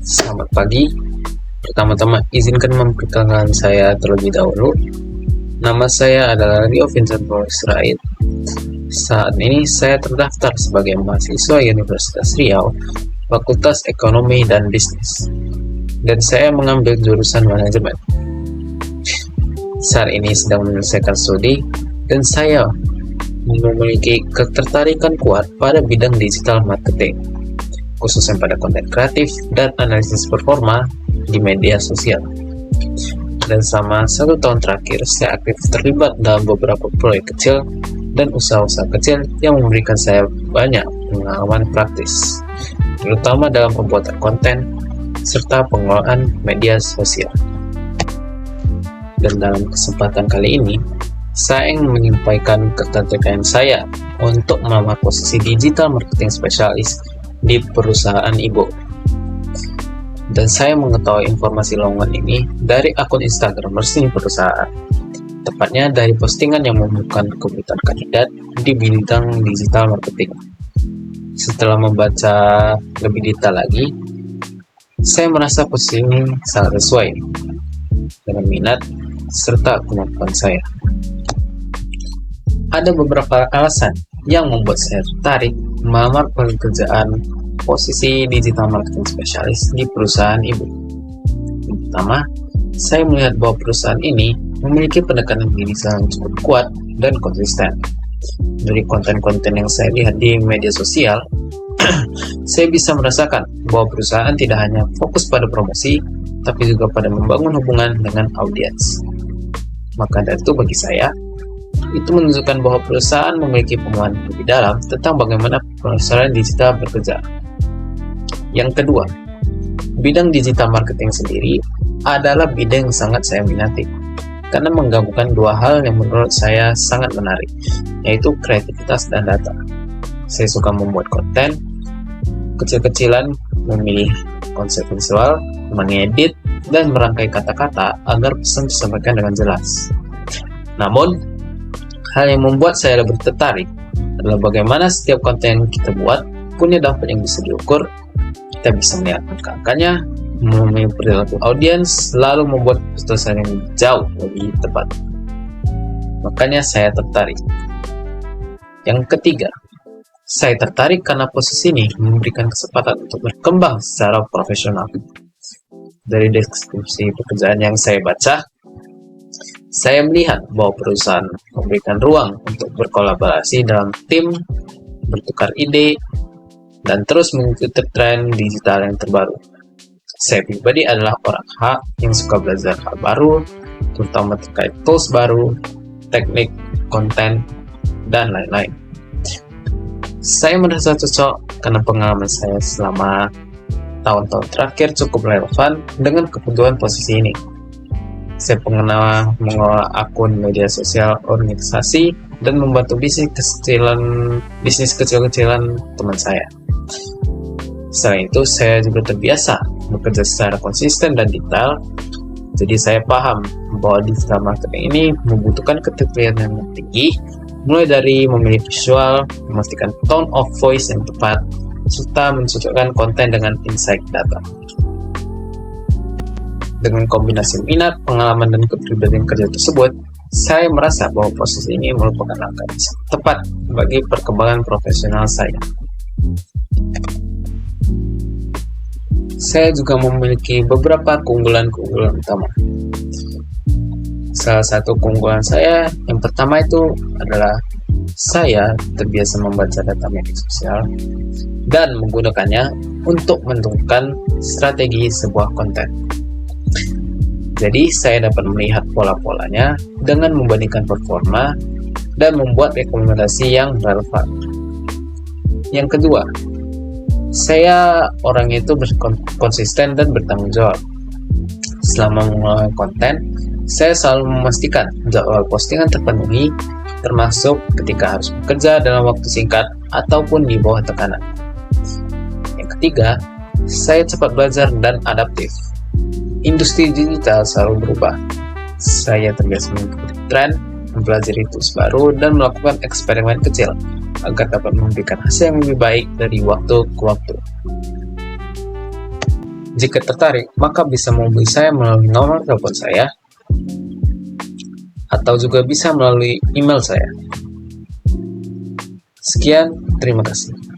Selamat pagi. Pertama-tama izinkan memperkenalkan saya terlebih dahulu. Nama saya adalah Rio Vincent Rait. Saat ini saya terdaftar sebagai mahasiswa Universitas Riau, Fakultas Ekonomi dan Bisnis, dan saya mengambil jurusan manajemen. Saat ini sedang menyelesaikan studi, dan saya memiliki ketertarikan kuat pada bidang digital marketing, khususnya pada konten kreatif dan analisis performa di media sosial. Dan selama 1 tahun terakhir, saya aktif terlibat dalam beberapa proyek kecil dan usaha-usaha kecil yang memberikan saya banyak pengalaman praktis, terutama dalam pembuatan konten serta pengelolaan media sosial. Dan dalam kesempatan kali ini, saya ingin menyampaikan ketertarikan saya untuk melamar posisi digital marketing spesialis di perusahaan ibu. Dan saya mengetahui informasi lowongan ini dari akun Instagram resmi perusahaan, tepatnya dari postingan yang menemukan kebutuhan kandidat di bidang digital marketing. Setelah membaca lebih detail lagi, saya merasa posisi ini sangat sesuai dengan minat serta kemampuan saya. Ada beberapa alasan yang membuat saya tertarik melamar pekerjaan posisi digital marketing spesialis di perusahaan ibu. Yang pertama, saya melihat bahwa perusahaan ini memiliki pendekatan digital yang cukup kuat dan konsisten. Dari konten-konten yang saya lihat di media sosial, saya bisa merasakan bahwa perusahaan tidak hanya fokus pada promosi, tapi juga pada membangun hubungan dengan audiens. Maka dari itu bagi saya, itu menunjukkan bahwa perusahaan memiliki pemahaman lebih dalam tentang bagaimana pemasaran digital bekerja. Yang kedua, bidang digital marketing sendiri adalah bidang yang sangat saya minati, karena menggabungkan dua hal yang menurut saya sangat menarik, yaitu kreativitas dan data. Saya suka membuat konten, kecil-kecilan, memilih konsep visual, mengedit, dan merangkai kata-kata agar pesan disampaikan dengan jelas. Namun, hal yang membuat saya lebih tertarik adalah bagaimana setiap konten yang kita buat punya dampak yang bisa diukur. Kita bisa melihat angka-angkanya, memahami perilaku audiens, lalu membuat keputusan yang jauh lebih tepat. Makanya saya tertarik. Yang ketiga, saya tertarik karena posisi ini memberikan kesempatan untuk berkembang secara profesional. Dari deskripsi pekerjaan yang saya baca, saya melihat bahwa perusahaan memberikan ruang untuk berkolaborasi dalam tim, bertukar ide, dan terus mengikuti tren digital yang terbaru. Saya pribadi adalah orang yang suka belajar hal baru, terutama terkait tools baru, teknik, konten, dan lain-lain. Saya merasa cocok karena pengalaman saya selama tahun-tahun terakhir cukup relevan dengan kebutuhan posisi ini. Saya pernah mengelola akun media sosial organisasi dan membantu bisnis kecil-kecilan teman saya. Selain itu, saya juga terbiasa bekerja secara konsisten dan detail, jadi saya paham bahwa digital marketing ini membutuhkan ketelitian yang tinggi, mulai dari memilih visual, memastikan tone of voice yang tepat, serta mencocokkan konten dengan insight data. Dengan kombinasi minat, pengalaman, dan kepribadian kerja tersebut, saya merasa bahwa posisi ini merupakan langkah yang tepat bagi perkembangan profesional saya. Saya juga memiliki beberapa keunggulan utama. Salah satu keunggulan saya yang pertama itu adalah saya terbiasa membaca data media sosial dan menggunakannya untuk menentukan strategi sebuah konten. Jadi saya dapat melihat pola-polanya dengan membandingkan performa dan membuat rekomendasi yang relevan. Yang kedua, saya orangnya itu konsisten dan bertanggung jawab. Selama mengelola konten, saya selalu memastikan jadwal postingan terpenuhi, termasuk ketika harus bekerja dalam waktu singkat ataupun di bawah tekanan. Yang ketiga, saya cepat belajar dan adaptif. Industri digital selalu berubah. Saya terbiasa mengikuti tren, mempelajari tools baru, dan melakukan eksperimen kecil agar dapat memberikan hasil yang lebih baik dari waktu ke waktu. Jika tertarik, maka bisa menghubungi saya melalui nomor telepon saya, atau juga bisa melalui email saya. Sekian, terima kasih.